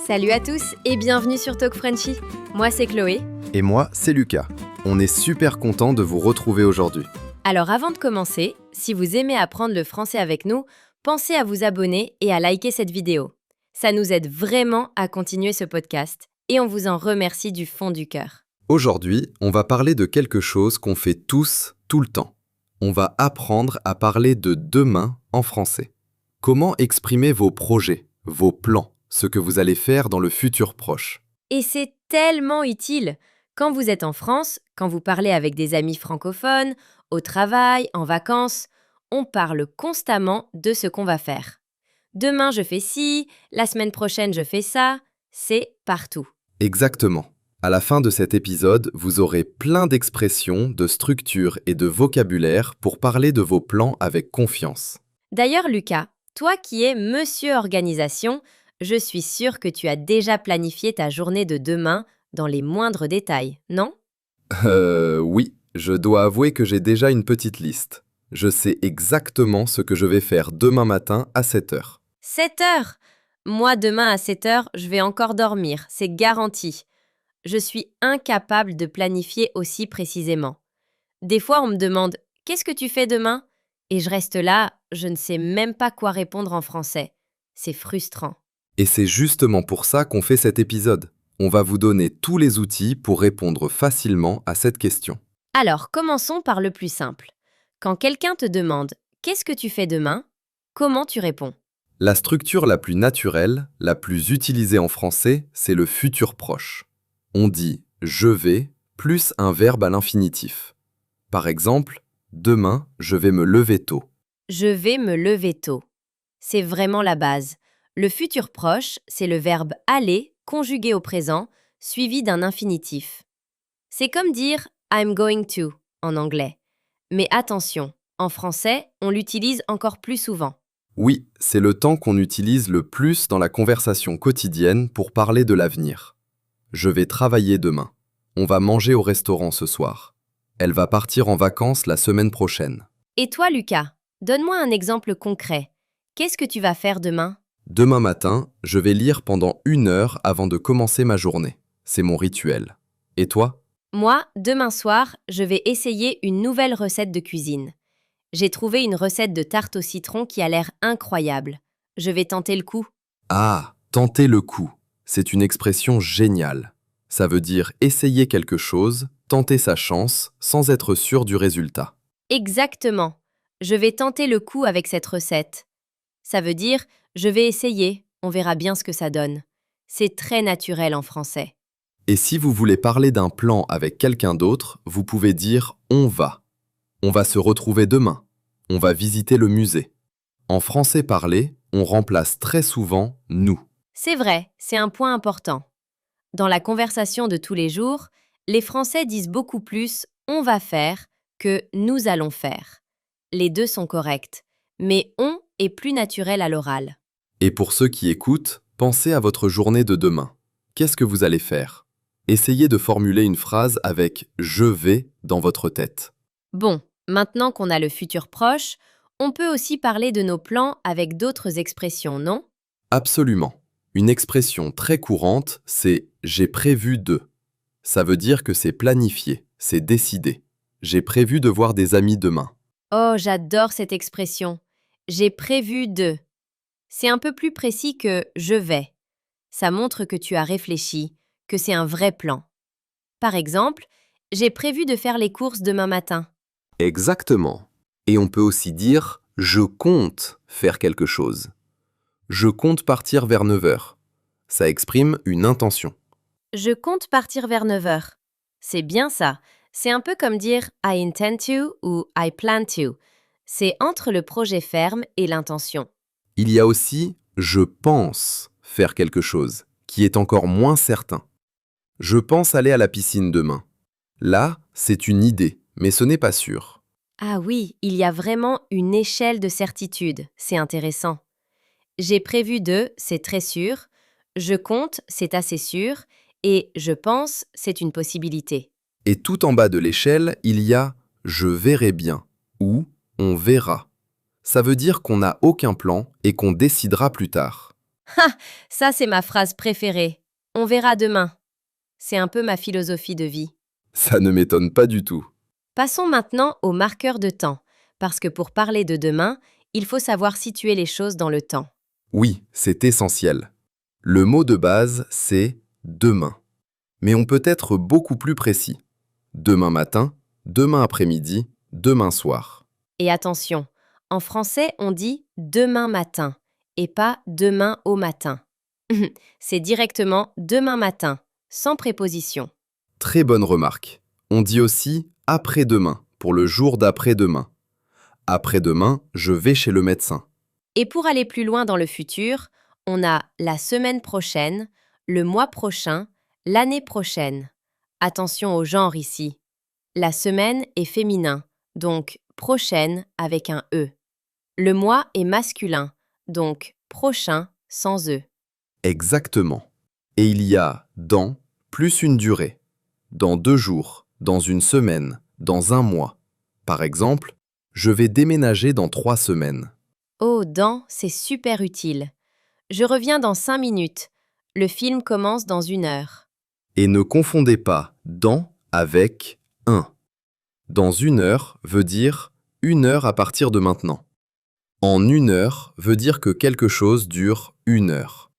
Salut à tous et bienvenue sur Talk Frenchy. Moi c'est Chloé. Et moi, c'est Lucas. On est super content de vous retrouver aujourd'hui. Alors avant de commencer, si vous aimez apprendre le français avec nous, pensez à vous abonner et à liker cette vidéo. Ça nous aide vraiment à continuer ce podcast et on vous en remercie du fond du cœur. Aujourd'hui, on va parler de quelque chose qu'on fait tous, tout le temps. On va apprendre à parler de demain en français. Comment exprimer vos projets, vos plans, ce que vous allez faire dans le futur proche. Et c'est tellement utile. Quand vous êtes en France, quand vous parlez avec des amis francophones, au travail, en vacances, on parle constamment de ce qu'on va faire. Demain, je fais ci, la semaine prochaine, je fais ça. C'est partout. Exactement. À la fin de cet épisode, vous aurez plein d'expressions, de structures et de vocabulaire pour parler de vos plans avec confiance. D'ailleurs, Lucas, toi qui es monsieur organisation, je suis sûre que tu as déjà planifié ta journée de demain dans les moindres détails, non? Oui, je dois avouer que j'ai déjà une petite liste. Je sais exactement ce que je vais faire demain matin à 7h. 7 heures! Moi, demain à 7 heures, je vais encore dormir, c'est garanti. Je suis incapable de planifier aussi précisément. Des fois, on me demande « Qu'est-ce que tu fais demain ?» Et je reste là, je ne sais même pas quoi répondre en français. C'est frustrant. Et c'est justement pour ça qu'on fait cet épisode. On va vous donner tous les outils pour répondre facilement à cette question. Alors, commençons par le plus simple. Quand quelqu'un te demande « Qu'est-ce que tu fais demain ?» comment tu réponds? La structure la plus naturelle, la plus utilisée en français, c'est le futur proche. On dit « je vais » plus un verbe à l'infinitif. Par exemple, demain, je vais me lever tôt. Je vais me lever tôt. C'est vraiment la base. Le futur proche, c'est le verbe aller conjugué au présent, suivi d'un infinitif. C'est comme dire I'm going to en anglais. Mais attention, en français, on l'utilise encore plus souvent. Oui, c'est le temps qu'on utilise le plus dans la conversation quotidienne pour parler de l'avenir. Je vais travailler demain. On va manger au restaurant ce soir. Elle va partir en vacances la semaine prochaine. Et toi, Lucas, donne-moi un exemple concret. Qu'est-ce que tu vas faire demain? Demain matin, je vais lire pendant 1 heure avant de commencer ma journée. C'est mon rituel. Et toi? Moi, demain soir, je vais essayer une nouvelle recette de cuisine. J'ai trouvé une recette de tarte au citron qui a l'air incroyable. Je vais tenter le coup. Ah, tenter le coup. C'est une expression géniale. Ça veut dire essayer quelque chose, tenter sa chance, sans être sûr du résultat. Exactement. Je vais tenter le coup avec cette recette. Ça veut dire je vais essayer, on verra bien ce que ça donne. C'est très naturel en français. Et si vous voulez parler d'un plan avec quelqu'un d'autre, vous pouvez dire « on va ». On va se retrouver demain. On va visiter le musée. En français parlé, on remplace très souvent « nous ». C'est vrai, c'est un point important. Dans la conversation de tous les jours, les Français disent beaucoup plus « on va faire » que « nous allons faire ». Les deux sont corrects, mais « on » est plus naturel à l'oral. Et pour ceux qui écoutent, pensez à votre journée de demain. Qu'est-ce que vous allez faire? Essayez de formuler une phrase avec « je vais » dans votre tête. Bon, maintenant qu'on a le futur proche, on peut aussi parler de nos plans avec d'autres expressions, non? Absolument. Une expression très courante, c'est « j'ai prévu de ». Ça veut dire que c'est planifié, c'est décidé. J'ai prévu de voir des amis demain. Oh, j'adore cette expression. J'ai prévu de. C'est un peu plus précis que je vais. Ça montre que tu as réfléchi, que c'est un vrai plan. Par exemple, j'ai prévu de faire les courses demain matin. Exactement. Et on peut aussi dire « je compte faire quelque chose ». Je compte partir vers 9h. Ça exprime une intention. Je compte partir vers 9 heures. C'est bien ça. C'est un peu comme dire I intend to ou I plan to. C'est entre le projet ferme et l'intention. Il y a aussi « je pense faire quelque chose » qui est encore moins certain. Je pense aller à la piscine demain. Là, c'est une idée, mais ce n'est pas sûr. Ah oui, il y a vraiment une échelle de certitude. C'est intéressant. J'ai prévu de, c'est très sûr. Je compte, c'est assez sûr. Et je pense, c'est une possibilité. Et tout en bas de l'échelle, il y a « je verrai bien » ou « on verra ». Ça veut dire qu'on n'a aucun plan et qu'on décidera plus tard. Ah, ça c'est ma phrase préférée. On verra demain. C'est un peu ma philosophie de vie. Ça ne m'étonne pas du tout. Passons maintenant aux marqueurs de temps, parce que pour parler de demain, il faut savoir situer les choses dans le temps. Oui, c'est essentiel. Le mot de base, c'est demain. Mais on peut être beaucoup plus précis. Demain matin, demain après-midi, demain soir. Et attention, en français on dit demain matin et pas demain au matin. C'est directement demain matin, sans préposition. Très bonne remarque. On dit aussi après-demain pour le jour d'après-demain. Après-demain, je vais chez le médecin. Et pour aller plus loin dans le futur, on a la semaine prochaine, le mois prochain, l'année prochaine. Attention au genre ici. La semaine est féminin, donc prochaine avec un E. Le mois est masculin, donc prochain sans E. Exactement. Et il y a dans plus une durée. Dans 2 jours, dans une semaine, dans un mois. Par exemple, je vais déménager dans 3 semaines. Oh, dans, c'est super utile. Je reviens dans 5 minutes. Le film commence dans 1 heure. Et ne confondez pas dans avec un. Dans 1 heure veut dire 1 heure à partir de maintenant. En 1 heure veut dire que quelque chose dure 1 heure.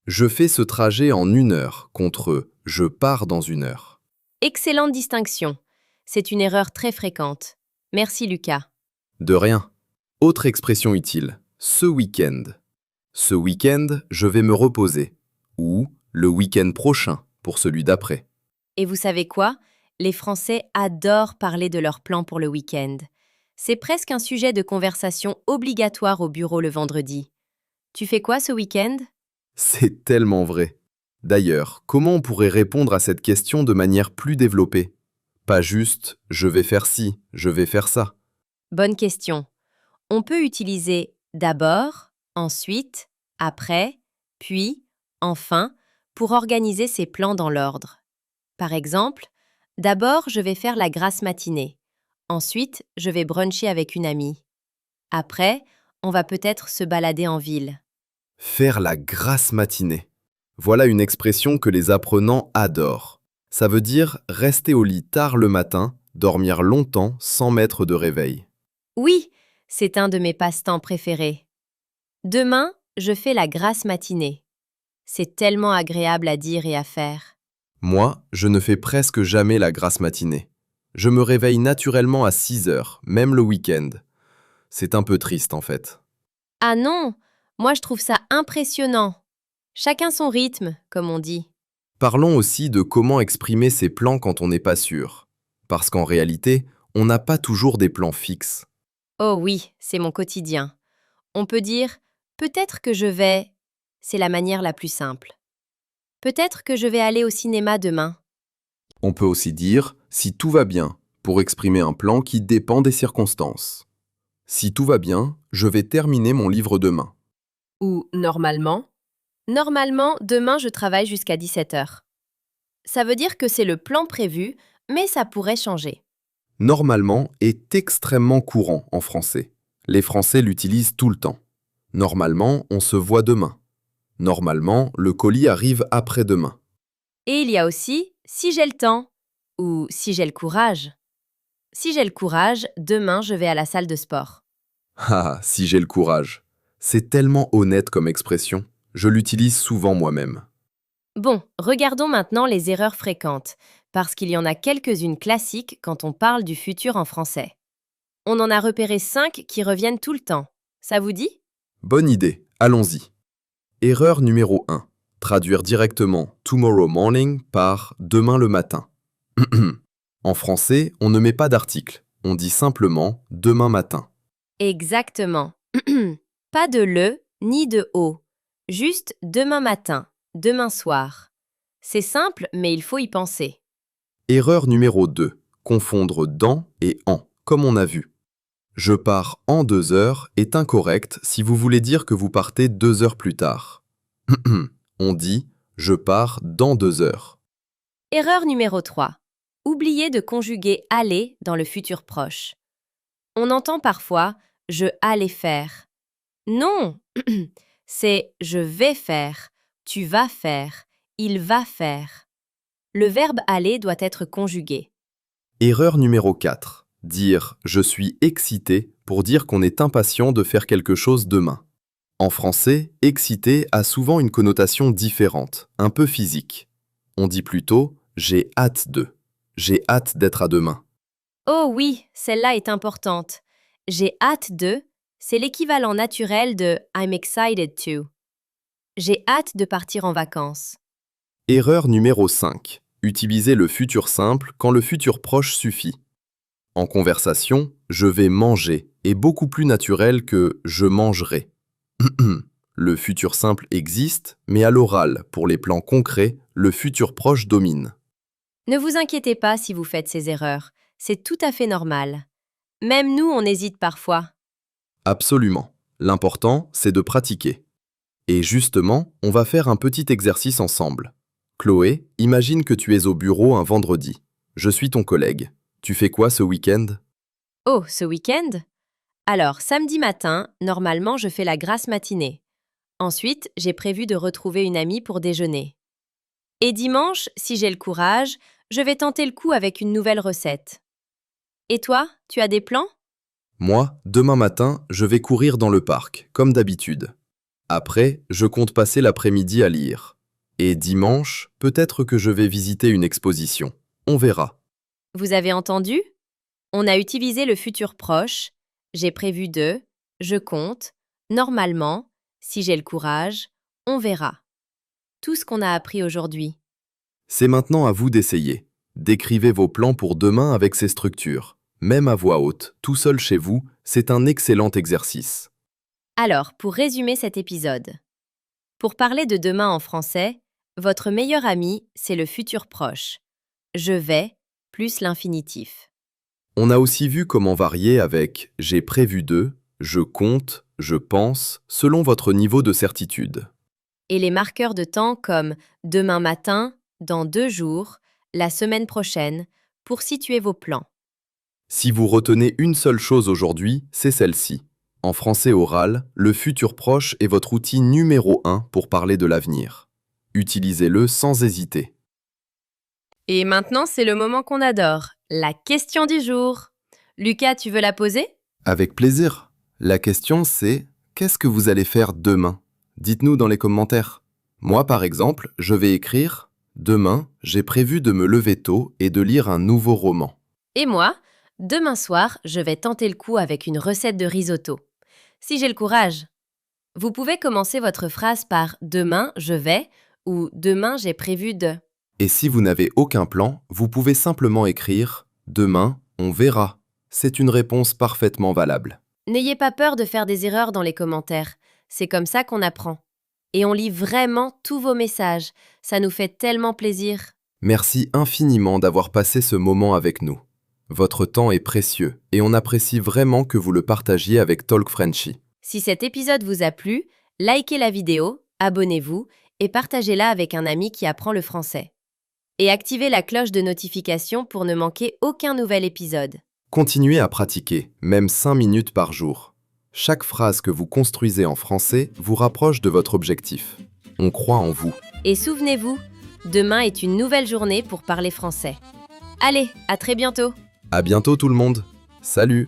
Je fais ce trajet en 1 heure contre je pars dans 1 heure. Excellente distinction. C'est une erreur très fréquente. Merci Lucas. De rien. Autre expression utile, ce week-end. Ce week-end, je vais me reposer. Ou le week-end prochain pour celui d'après. Et vous savez quoi? Les Français adorent parler de leurs plans pour le week-end. C'est presque un sujet de conversation obligatoire au bureau le vendredi. Tu fais quoi ce week-end? C'est tellement vrai. D'ailleurs, comment on pourrait répondre à cette question de manière plus développée? Pas juste je vais faire ci, je vais faire ça. Bonne question. On peut utiliser d'abord, ensuite, après, puis, enfin, pour organiser ses plans dans l'ordre. Par exemple, d'abord je vais faire la grasse matinée. Ensuite, je vais bruncher avec une amie. Après, on va peut-être se balader en ville. Faire la grasse matinée. Voilà une expression que les apprenants adorent. Ça veut dire rester au lit tard le matin, dormir longtemps sans mettre de réveil. Oui, c'est un de mes passe-temps préférés. Demain, je fais la grasse matinée. C'est tellement agréable à dire et à faire. Moi, je ne fais presque jamais la grasse matinée. Je me réveille naturellement à 6 heures, même le week-end. C'est un peu triste en fait. Ah non, moi je trouve ça impressionnant. Chacun son rythme, comme on dit. Parlons aussi de comment exprimer ses plans quand on n'est pas sûr. Parce qu'en réalité, on n'a pas toujours des plans fixes. Oh oui, c'est mon quotidien. On peut dire peut-être que je vais. C'est la manière la plus simple. Peut-être que je vais aller au cinéma demain. On peut aussi dire si tout va bien pour exprimer un plan qui dépend des circonstances. Si tout va bien, je vais terminer mon livre demain. Ou normalement. Normalement, demain je travaille jusqu'à 17 heures. Ça veut dire que c'est le plan prévu, mais ça pourrait changer. Normalement est extrêmement courant en français. Les Français l'utilisent tout le temps. Normalement, on se voit demain. Normalement, le colis arrive après-demain. Et il y a aussi si j'ai le temps ou si j'ai le courage. Si j'ai le courage, demain je vais à la salle de sport. Ah, si j'ai le courage. C'est tellement honnête comme expression. Je l'utilise souvent moi-même. Bon, regardons maintenant les erreurs fréquentes, parce qu'il y en a quelques-unes classiques quand on parle du futur en français. On en a repéré 5 qui reviennent tout le temps. Ça vous dit? Bonne idée, allons-y. Erreur numéro 1. Traduire directement tomorrow morning par demain le matin. En français, on ne met pas d'article. On dit simplement demain matin. Exactement. Pas de le ni de au. Juste demain matin, demain soir. C'est simple, mais il faut y penser. Erreur numéro 2. Confondre dans et en, comme on a vu. Je pars en 2 heures est incorrect si vous voulez dire que vous partez 2 heures plus tard. On dit je pars dans 2 heures. Erreur numéro 3. Oubliez de conjuguer aller dans le futur proche. On entend parfois je allais faire. Non, C'est je vais faire, tu vas faire, il va faire. Le verbe aller doit être conjugué. Erreur numéro 4. Dire « je suis excité » pour dire qu'on est impatient de faire quelque chose demain. En français, excité a souvent une connotation différente, un peu physique. On dit plutôt « j'ai hâte de ». J'ai hâte d'être à demain. Oh oui, celle-là est importante. J'ai hâte de, c'est l'équivalent naturel de I'm excited to. J'ai hâte de partir en vacances. Erreur numéro 5. Utiliser le futur simple quand le futur proche suffit. En conversation, je vais manger est beaucoup plus naturel que je mangerai. Le futur simple existe, mais à l'oral, pour les plans concrets, le futur proche domine. Ne vous inquiétez pas si vous faites ces erreurs, c'est tout à fait normal. Même nous, on hésite parfois. Absolument. L'important, c'est de pratiquer. Et justement, on va faire un petit exercice ensemble. Chloé, imagine que tu es au bureau un vendredi. Je suis ton collègue. Tu fais quoi ce week-end? Oh, ce week-end? Alors, samedi matin, normalement, je fais la grasse matinée. Ensuite, j'ai prévu de retrouver une amie pour déjeuner. Et dimanche, si j'ai le courage, je vais tenter le coup avec une nouvelle recette. Et toi, tu as des plans? Moi, demain matin, je vais courir dans le parc, comme d'habitude. Après, je compte passer l'après-midi à lire. Et dimanche, peut-être que je vais visiter une exposition. On verra. Vous avez entendu? On a utilisé le futur proche. J'ai prévu de, je compte, normalement, si j'ai le courage, on verra. Tout ce qu'on a appris aujourd'hui. C'est maintenant à vous d'essayer. Décrivez vos plans pour demain avec ces structures. Même à voix haute, tout seul chez vous, c'est un excellent exercice. Alors, pour résumer cet épisode. Pour parler de demain en français, votre meilleur ami, c'est le futur proche. Je vais plus l'infinitif. On a aussi vu comment varier avec « j'ai prévu de »,« je compte »,« je pense », selon votre niveau de certitude. Et les marqueurs de temps comme demain matin, dans 2 jours, la semaine prochaine, pour situer vos plans. Si vous retenez une seule chose aujourd'hui, c'est celle-ci. En français oral, le futur proche est votre outil numéro 1 pour parler de l'avenir. Utilisez-le sans hésiter. Et maintenant, c'est le moment qu'on adore, la question du jour. Lucas, tu veux la poser? Avec plaisir. La question c'est « Qu'est-ce que vous allez faire demain ?» Dites-nous dans les commentaires. Moi par exemple, je vais écrire « Demain, j'ai prévu de me lever tôt et de lire un nouveau roman. » Et moi, demain soir, je vais tenter le coup avec une recette de risotto. Si j'ai le courage. Vous pouvez commencer votre phrase par « Demain, je vais » ou « Demain, j'ai prévu de ». Et si vous n'avez aucun plan, vous pouvez simplement écrire « Demain, on verra ». C'est une réponse parfaitement valable. N'ayez pas peur de faire des erreurs dans les commentaires. C'est comme ça qu'on apprend. Et on lit vraiment tous vos messages. Ça nous fait tellement plaisir. Merci infiniment d'avoir passé ce moment avec nous. Votre temps est précieux et on apprécie vraiment que vous le partagiez avec Talk Frenchy. Si cet épisode vous a plu, likez la vidéo, abonnez-vous et partagez-la avec un ami qui apprend le français. Et activez la cloche de notification pour ne manquer aucun nouvel épisode. Continuez à pratiquer, même 5 minutes par jour. Chaque phrase que vous construisez en français vous rapproche de votre objectif. On croit en vous. Et souvenez-vous, demain est une nouvelle journée pour parler français. Allez, à très bientôt! À bientôt tout le monde. Salut!